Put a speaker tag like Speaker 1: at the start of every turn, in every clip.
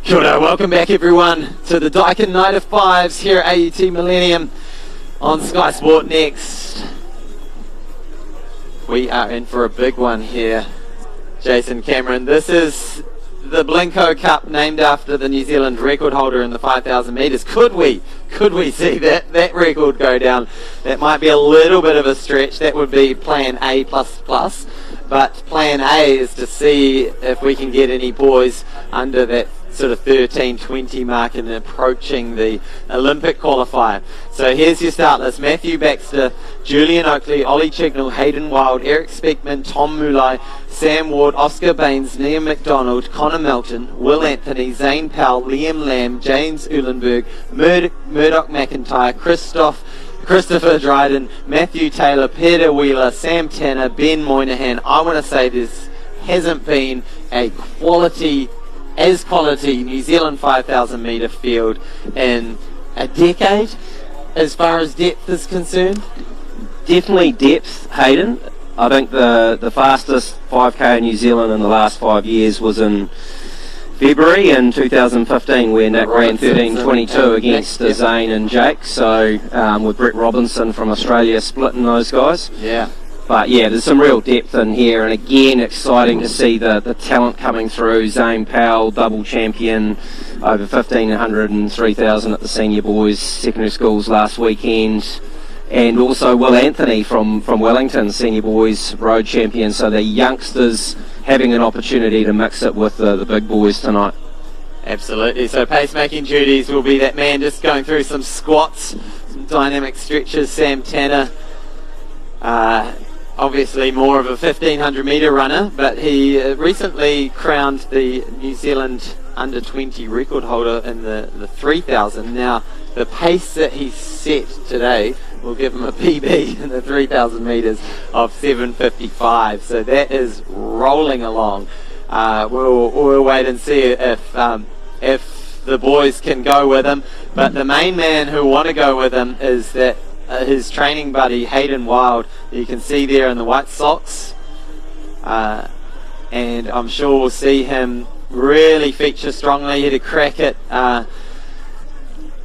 Speaker 1: Kia ora, welcome back everyone to the Daikin Night of Fives here at AUT Millennium on Sky Sport Next. We are in for a big one here, Jason Cameron. This is the Blinko Cup, named after the New Zealand record holder in the 5,000 metres. Could we see that record go down? That might be a little bit of a stretch. That would be plan A++. But plan A is to see if we can get any boys under that sort of 13:20 mark and approaching the Olympic qualifier. So here's your start list: Matthew Baxter, Julian Oakley, Ollie Chignell, Hayden Wild, Eric Speakman, Tom Mulai, Sam Ward, Oscar Baines, Liam McDonald, Connor Melton, Will Anthony, Zane Powell, Liam Lamb, James Uhlenberg, Murdoch McIntyre, Christopher Dryden, Matthew Taylor, Peter Wheeler, Sam Tanner, Ben Moynihan. I want to say this hasn't been a quality New Zealand 5,000 metre field in a decade as far as depth is concerned.
Speaker 2: Definitely depth, Hayden. I think the fastest 5k in New Zealand in the last 5 years was in February in 2015 where Nick ran 13:22 against Zane and Jake, so with Brett Robinson from Australia splitting those guys.
Speaker 1: Yeah.
Speaker 2: But yeah, there's some real depth in here, and again, exciting to see the talent coming through. Zane Powell, double champion, over 1,500 and 3,000 at the senior boys secondary schools last weekend. And also Will Anthony from Wellington, senior boys road champion. So the youngsters having an opportunity to mix it with the big boys tonight.
Speaker 1: Absolutely. So pacemaking duties will be that man just going through some squats, some dynamic stretches. Sam Tanner, obviously more of a 1,500 metre runner, but he recently crowned the New Zealand under 20 record holder in the 3,000. Now, the pace that he set today will give him a PB in the 3,000 metres of 7:55. So that is rolling along. We'll wait and see if the boys can go with him. But the main man who want to go with him is that his training buddy Hayden Wild, you can see there in the white socks, and I'm sure we'll see him really feature strongly. He had a crack at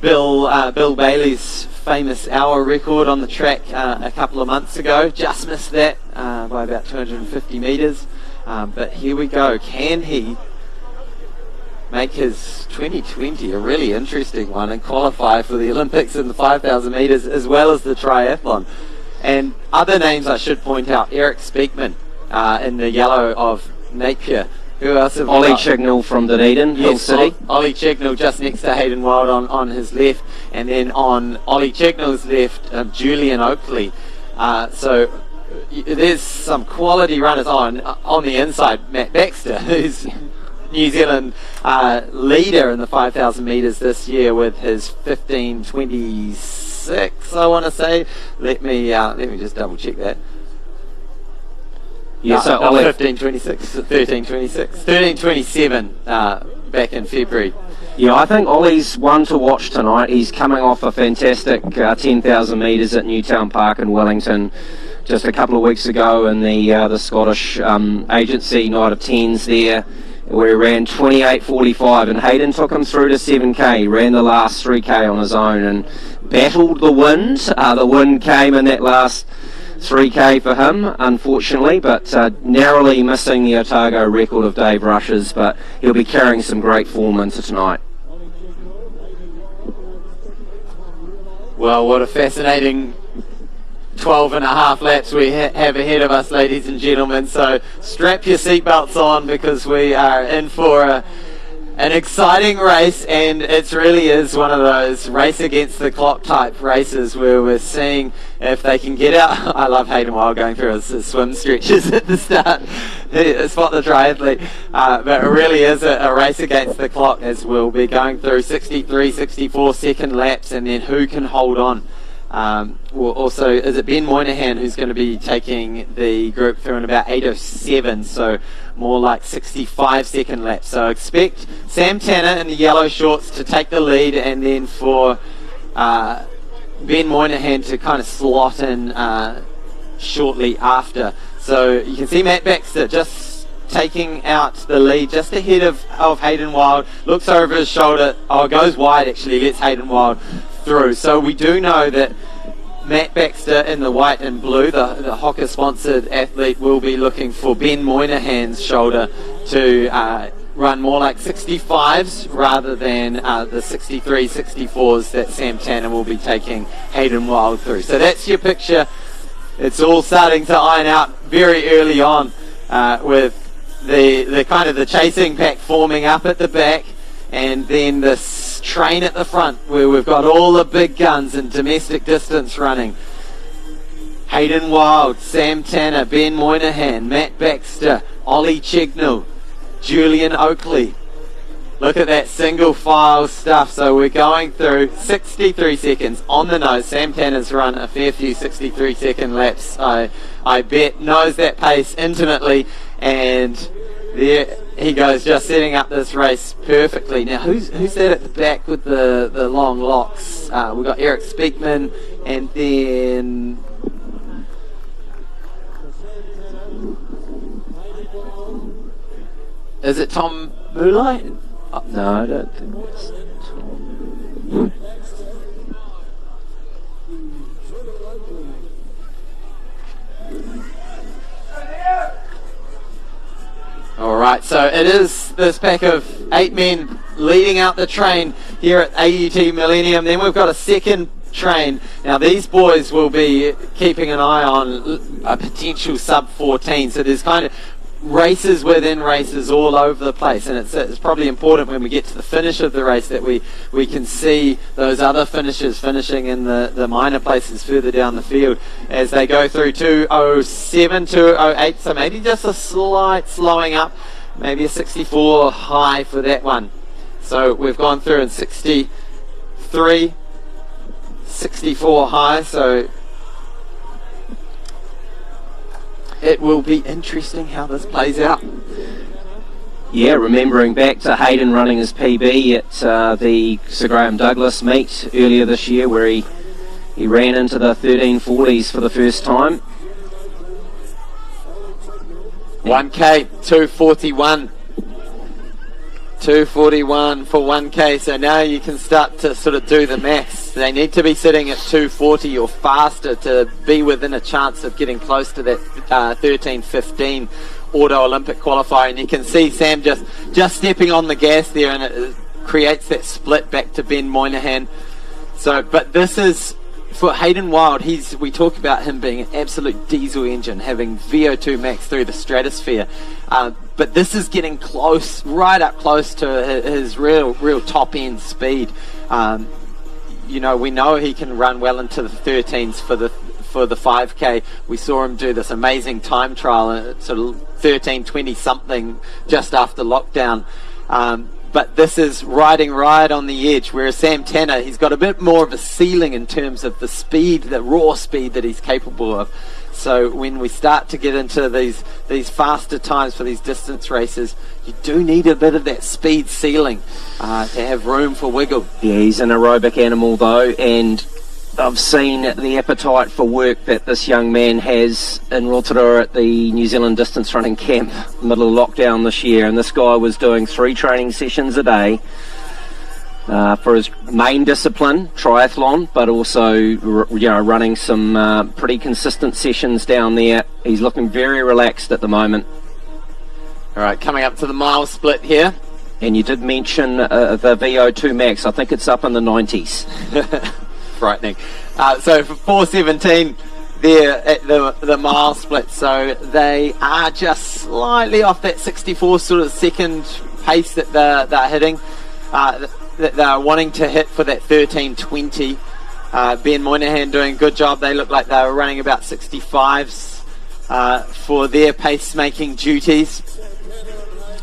Speaker 1: Bill Bailey's famous hour record on the track a couple of months ago. Just missed that by about 250 metres, but here we go. Can he make his 2020 a really interesting one and qualify for the Olympics in the 5,000 metres as well as the triathlon? And other names I should point out: Eric Speakman in the yellow of Napier. Who else have we
Speaker 2: Ollie
Speaker 1: got?
Speaker 2: Chignell from Dunedin, Hill City.
Speaker 1: Ollie Chignell just next to Hayden Wild on his left, and then on Ollie Chignell's left, Julian Oakley. So there's some quality runners on the inside. Matt Baxter, who's New Zealand leader in the 5,000 metres this year with his 15:26, I want to say. Let me just double check that.
Speaker 2: Yeah, so Ollie,
Speaker 1: 15:26, 13:27 back in February.
Speaker 2: Yeah, I think Ollie's one to watch tonight. He's coming off a fantastic 10,000 metres at Newtown Park in Wellington just a couple of weeks ago in the Scottish agency night of 10s there, where he ran 28:45, and Hayden took him through to 7k. He ran the last 3k on his own and battled the wind. The wind came in that last 3k for him, unfortunately, but narrowly missing the Otago record of Dave Rush's, but he'll be carrying some great form into tonight.
Speaker 1: Well, what a fascinating 12 and a half laps we have ahead of us, ladies and gentlemen. So strap your seatbelts on, because we are in for an exciting race, and it really is one of those race against the clock type races where we're seeing if they can get out. I love Hayden Wild going through his swim stretches at the start. Spot the triathlete. But it really is a race against the clock, as we'll be going through 63, 64 second laps, and then who can hold on. Well, also, is it Ben Moynihan who's going to be taking the group through in about 8:07, so more like 65 second laps. So expect Sam Tanner in the yellow shorts to take the lead, and then for Ben Moynihan to kind of slot in shortly after. So you can see Matt Baxter just taking out the lead just ahead of Hayden Wild. Looks over his shoulder. Oh, goes wide actually. Lets Hayden Wild through. So we do know that Matt Baxter in the white and blue, the Hocker sponsored athlete, will be looking for Ben Moynihan's shoulder to run more like 65s rather than the 63, 64s that Sam Tanner will be taking Hayden Wild through. So that's your picture. It's all starting to iron out very early on with the kind of the chasing pack forming up at the back, and then this train at the front where we've got all the big guns and domestic distance running. Hayden Wild, Sam Tanner, Ben Moynihan, Matt Baxter, Ollie Chignell, Julian Oakley. Look at that single file stuff. So we're going through 63 seconds on the nose. Sam Tanner's run a fair few 63-second laps, I bet. Knows that pace intimately, and there he goes, just setting up this race perfectly. Now, who's that at the back with the long locks? We've got Eric Speakman, and then is it Tom Moolite? Oh, no, I don't think it's Tom. Alright, so it is this pack of 8 men leading out the train here at AUT Millennium. Then we've got a second train. Now these boys will be keeping an eye on a potential sub 14, so there's kind of races within races all over the place, and it's probably important when we get to the finish of the race that we can see those other finishers finishing in the minor places further down the field as they go through 2:07, 2:08, so maybe just a slight slowing up, maybe a 64 high for that one. So we've gone through in 63, 64 high, so it will be interesting how this plays out.
Speaker 2: Yeah, remembering back to Hayden running his PB at the Sir Graham Douglas meet earlier this year, where he ran into the 1340s for the first time.
Speaker 1: 1K, 241. 241 for 1K, so now you can start to sort of do the maths. They need to be sitting at 240 or faster to be within a chance of getting close to that 13:15 Auto Olympic qualifier, and you can see Sam just stepping on the gas there, and it creates that split back to Ben Moynihan. So, but this is for Hayden Wild. We talk about him being an absolute diesel engine, having VO2 max through the stratosphere. But this is getting close, right up close to his real top end speed. You know, we know he can run well into the 13s for the 5K. We saw him do this amazing time trial, sort of 13:20 something just after lockdown. But this is riding right on the edge, whereas Sam Tanner, he's got a bit more of a ceiling in terms of the speed, the raw speed that he's capable of. So when we start to get into these faster times for these distance races, you do need a bit of that speed ceiling to have room for wiggle.
Speaker 2: Yeah, he's an aerobic animal though, and I've seen the appetite for work that this young man has in Rotorua at the New Zealand distance running camp, middle of lockdown this year, and this guy was doing 3 training sessions a day for his main discipline, triathlon, but also running some pretty consistent sessions down there. He's looking very relaxed at the moment.
Speaker 1: Alright, coming up to the mile split here.
Speaker 2: And you did mention the VO2 max. I think it's up in the 90s.
Speaker 1: Frightening. So for 4:17 there at the mile split, so they are just slightly off that 64 sort of second pace that they're hitting, that they're wanting to hit for that 13:20. Ben Moynihan doing a good job. They look like they were running about 65s for their pace-making duties.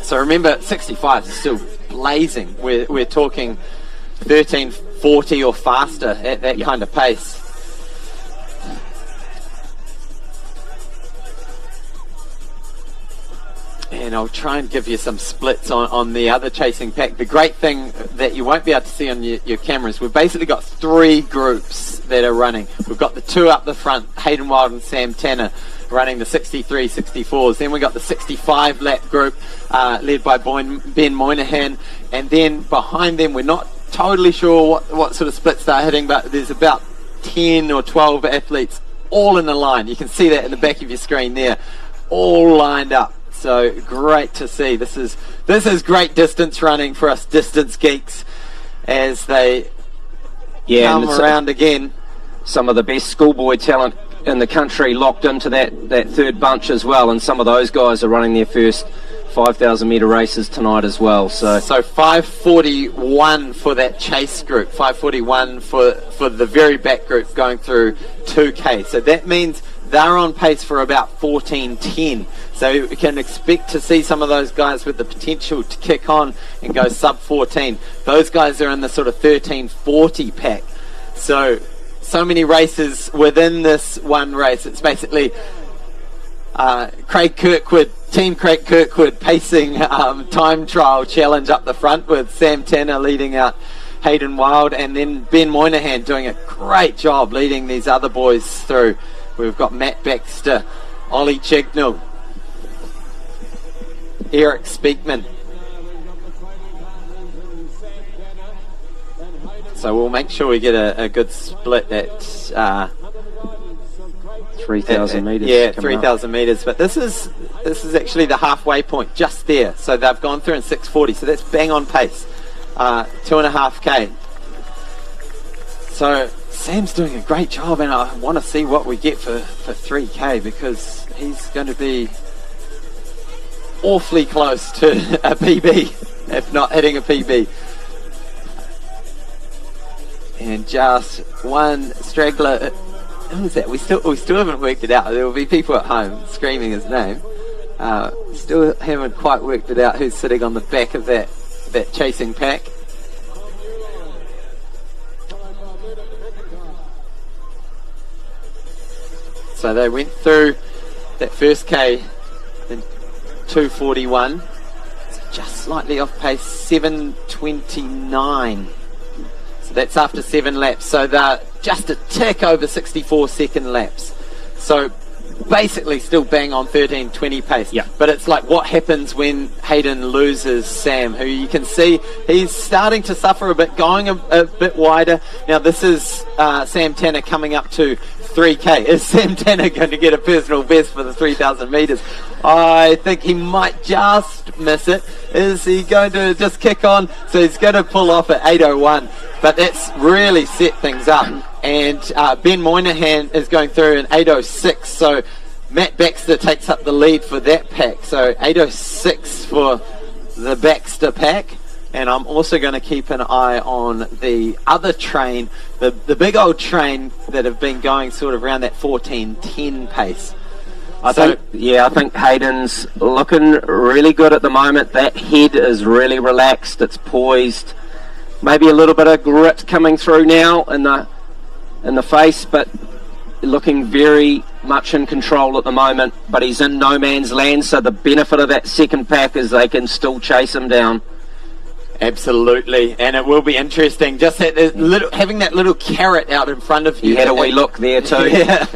Speaker 1: So remember, 65s is still blazing. We're talking 13:40 or faster at that kind of pace. And I'll try and give you some splits on the other chasing pack. The great thing that you won't be able to see on your cameras, we've basically got 3 groups that are running. We've got the two up the front, Hayden Wild and Sam Tanner, running the 63, 64s. Then we got the 65 lap group led by Ben Moynihan, and then behind them, we're not totally sure what sort of splits they're hitting, but there's about 10 or 12 athletes all in the line. You can see that in the back of your screen there, all lined up. So great to see. This is great distance running for us distance geeks as they come around again.
Speaker 2: Some of the best schoolboy talent in the country locked into that third bunch as well, and some of those guys are running their first 5,000 metre races tonight as well. So
Speaker 1: 5:41 for that chase group, 5:41 for the very back group going through 2K. So that means they're on pace for about 14:10. So we can expect to see some of those guys with the potential to kick on and go sub 14. Those guys are in the sort of 13:40 pack. So many races within this one race. It's basically Team Craig Kirkwood pacing time trial challenge up the front with Sam Tanner leading out Hayden Wild, and then Ben Moynihan doing a great job leading these other boys through. We've got Matt Baxter, Ollie Chignell, Eric Speakman. So we'll make sure we get a good split at
Speaker 2: 3,000 metres.
Speaker 1: Yeah, 3,000 metres. But this is actually the halfway point just there. So they've gone through in 6:40. So that's bang on pace. 2.5K. So Sam's doing a great job, and I want to see what we get for 3K, because he's going to be awfully close to a PB, if not hitting a PB. And just one straggler. Who is that? We still haven't worked it out. There will be people at home screaming his name. Still haven't quite worked it out who's sitting on the back of that chasing pack. So they went through that first K in 2:41. Just slightly off pace, 7:29. So that's after 7 laps. So they're just a tick over 64-second laps. So basically still bang on 13:20 pace.
Speaker 2: Yeah.
Speaker 1: But it's like what happens when Hayden loses Sam, who you can see he's starting to suffer a bit, going a bit wider. Now this is Sam Tanner coming up to 3K. Is Sam Tanner going to get a personal best for the 3,000 metres? I think he might just miss it. Is he going to just kick on? So he's going to pull off at 8:01. But that's really set things up. And Ben Moynihan is going through in 8:06. So Matt Baxter takes up the lead for that pack. So 8:06 for the Baxter pack. And I'm also going to keep an eye on the other train, the big old train that have been going sort of around that 14:10 pace.
Speaker 2: I think Hayden's looking really good at the moment. That head is really relaxed. It's poised. Maybe a little bit of grit coming through now in the face, but looking very much in control at the moment. But he's in no man's land, so the benefit of that second pack is they can still chase him down.
Speaker 1: Absolutely, and it will be interesting just having that little carrot out in front of you.
Speaker 2: He had a wee look there too.
Speaker 1: Yeah.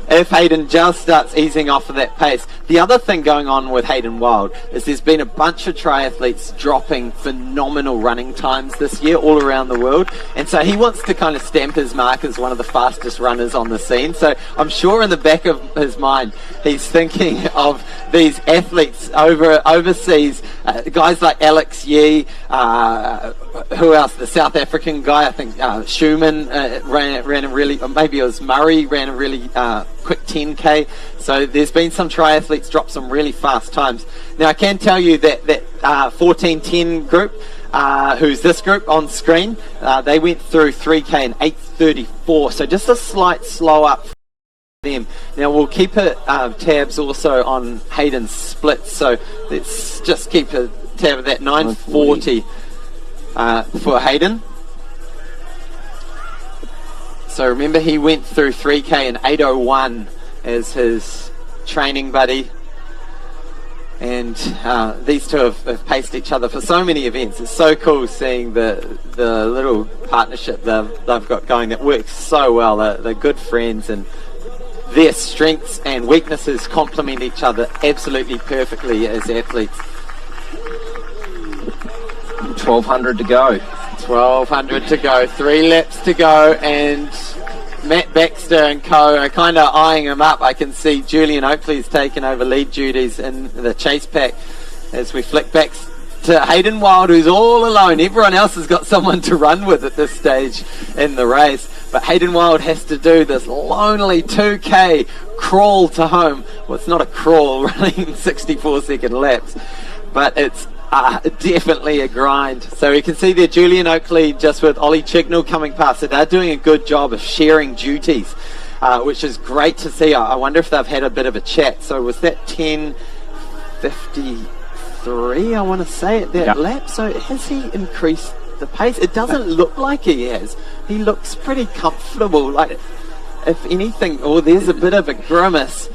Speaker 1: If Hayden just starts easing off of that pace. The other thing going on with Hayden Wild is there's been a bunch of triathletes dropping phenomenal running times this year all around the world, and so he wants to kind of stamp his mark as one of the fastest runners on the scene. So I'm sure in the back of his mind he's thinking of these athletes overseas, guys like Alex Yee, who else? The South African guy, I think Schumann ran a really, or maybe it was Murray, ran a really quick 10K. So there's been some triathletes drop some really fast times. Now I can tell you that 14:10 group, who's this group on screen, they went through 3K in 8:34. So just a slight slow up for them. Now we'll keep tabs also on Hayden's splits. So let's just keep a tab of that 9:40 for Hayden. So remember, he went through 3K in 8:01 as his training buddy. And these two have paced each other for so many events. It's so cool seeing the little partnership they've got going that works so well. They're good friends, and their strengths and weaknesses complement each other absolutely perfectly as athletes.
Speaker 2: 1,200 to go.
Speaker 1: 1,200 to go. 3 laps to go, and Matt Baxter and co are kind of eyeing him up. I can see Julian Oakley's taken over lead duties in the chase pack as we flick back to Hayden Wild, who's all alone. Everyone else has got someone to run with at this stage in the race, but Hayden Wild has to do this lonely 2k crawl to home. Well, it's not a crawl, running 64-second laps, but it's definitely a grind. So you can see there Julian Oakley just with Ollie Chignell coming past. So they're doing a good job of sharing duties, which is great to see. I wonder if they've had a bit of a chat. So was that 10:53, I want to say, at that lap? So has he increased the pace? It doesn't look like he has. He looks pretty comfortable. Like, if anything, there's a bit of a grimace.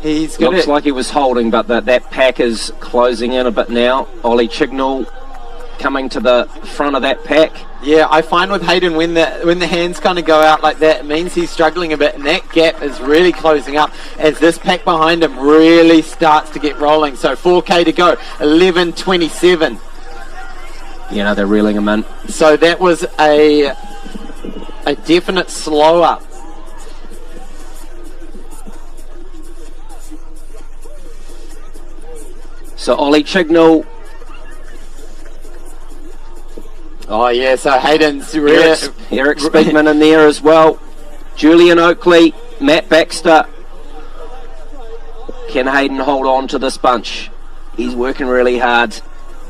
Speaker 2: Looks like he was holding, but that pack is closing in a bit now. Ollie Chignell coming to the front of that pack.
Speaker 1: Yeah, I find with Hayden, when the hands kind of go out like that, it means he's struggling a bit, and that gap is really closing up as this pack behind him really starts to get rolling. So 4k to go, 11:27.
Speaker 2: They're reeling him in.
Speaker 1: So that was a definite slow up.
Speaker 2: So Ollie Chignell.
Speaker 1: Oh yeah, so Hayden's
Speaker 2: Eric Speakman in there as well. Julian Oakley, Matt Baxter. Can Hayden hold on to this bunch? He's working really hard.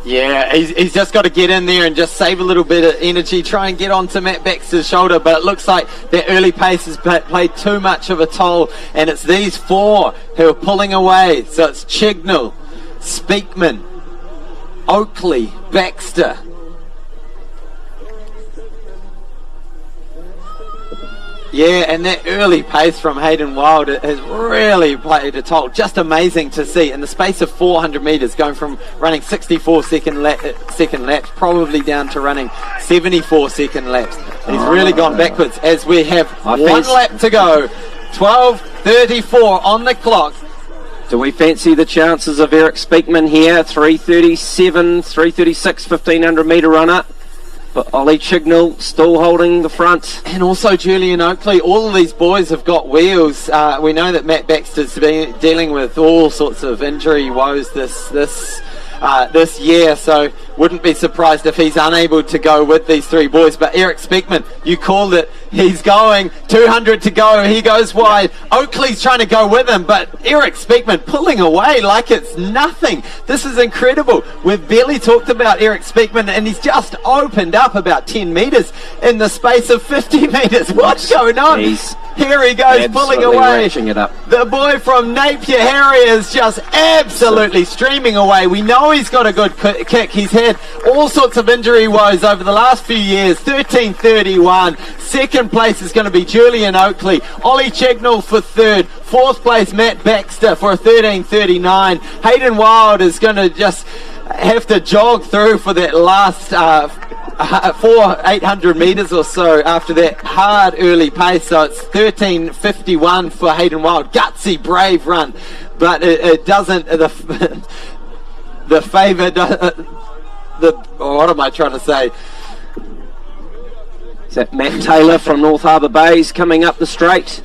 Speaker 1: Yeah, he's just got to get in there and just save a little bit of energy, try and get onto Matt Baxter's shoulder, but it looks like that early pace has played too much of a toll, and it's these 4 who are pulling away. So it's Chignell, Speakman, Oakley, Baxter. Yeah, and that early pace from Hayden Wild has really played a toll. Just amazing to see in the space of 400 metres, going from running 64-second laps probably down to running 74-second laps. He's really gone backwards as we have one lap to go. 12:34 on the clock.
Speaker 2: Do we fancy the chances of Eric Speakman here? 3:37, 3:36, 1,500 metre runner. But Ollie Chignell still holding the front.
Speaker 1: And also Julian Oakley. All of these boys have got wheels. We know that Matt Baxter's been dealing with all sorts of injury woes this year, so wouldn't be surprised if he's unable to go with these 3 boys. But Eric Speakman, you called it. He's going. 200 to go. He goes wide. Oakley's trying to go with him, but Eric Speakman pulling away like it's nothing. This is incredible. We've barely talked about Eric Speakman, and he's just opened up about 10 metres in the space of 50 metres. What's going on? Here he goes, pulling away.
Speaker 2: It up.
Speaker 1: The boy from Napier Harry is just absolutely streaming away. We know he's got a good kick. He's had all sorts of injury woes over the last few years. 13:31. Second place is going to be Julian Oakley. Ollie Chignell for third. Fourth place, Matt Baxter for a 13:39. Hayden Wild is going to just have to jog through for that last 800 metres or so after that hard early pace. So it's 13:51 for Hayden Wild. Gutsy, brave run, but it doesn't. The favour. What am I trying to say?
Speaker 2: Is that Matt Taylor from North Harbour Bays coming up the straight?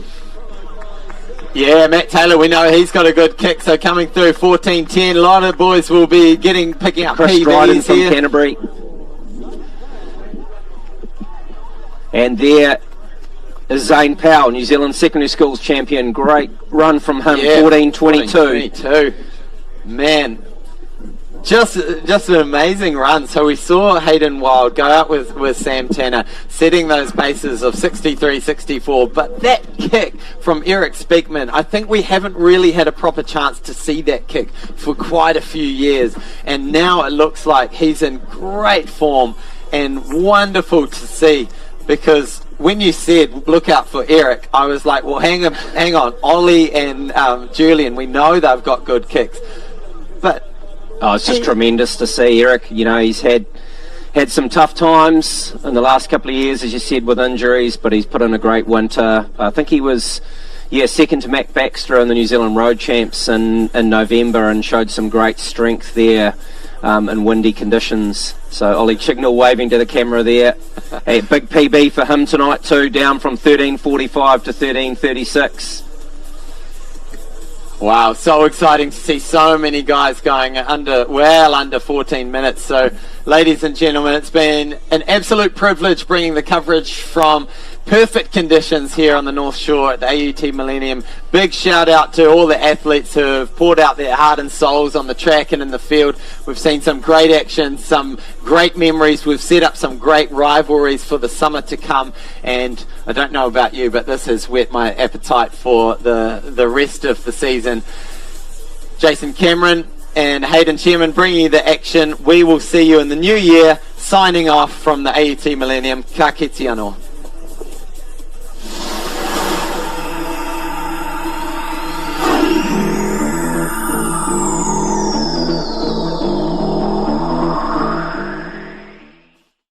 Speaker 1: Yeah, Matt Taylor, we know he's got a good kick, so coming through 14:10. A lot of boys will be picking up
Speaker 2: Chris
Speaker 1: PBs
Speaker 2: Dryden from
Speaker 1: here.
Speaker 2: Canterbury. And there is Zane Powell, New Zealand Secondary Schools champion. Great run from him, 14:22.
Speaker 1: Man, just an amazing run. So we saw Hayden Wild go out with Sam Tanner, setting those paces of 63, 64. But that kick from Eric Speakman, I think we haven't really had a proper chance to see that kick for quite a few years. And now it looks like he's in great form and wonderful to see. Because when you said look out for Eric, I was like, well, hang on, Ollie and Julian, we know they've got good kicks,
Speaker 2: Oh, it's just tremendous to see Eric. You know, he's had some tough times in the last couple of years, as you said, with injuries, but he's put in a great winter. I think he was, second to Mac Baxter in the New Zealand Road Champs in November, and showed some great strength there in windy conditions. So Ollie Chignall waving to the camera there. A big PB for him tonight too, down from 13:45 to 13:36.
Speaker 1: Wow, so exciting to see so many guys going under 14 minutes. So, ladies and gentlemen, it's been an absolute privilege bringing the coverage from perfect conditions here on the North Shore at the AUT Millennium. Big shout out to all the athletes who have poured out their heart and souls on the track and in the field. We've seen some great action, some great memories. We've set up some great rivalries for the summer to come, and I don't know about you, but this has whet my appetite for the rest of the season. Jason Cameron and Hayden Chairman bringing you the action. We will see you in the new year. Signing off from the AUT Millennium. Ka kite anō.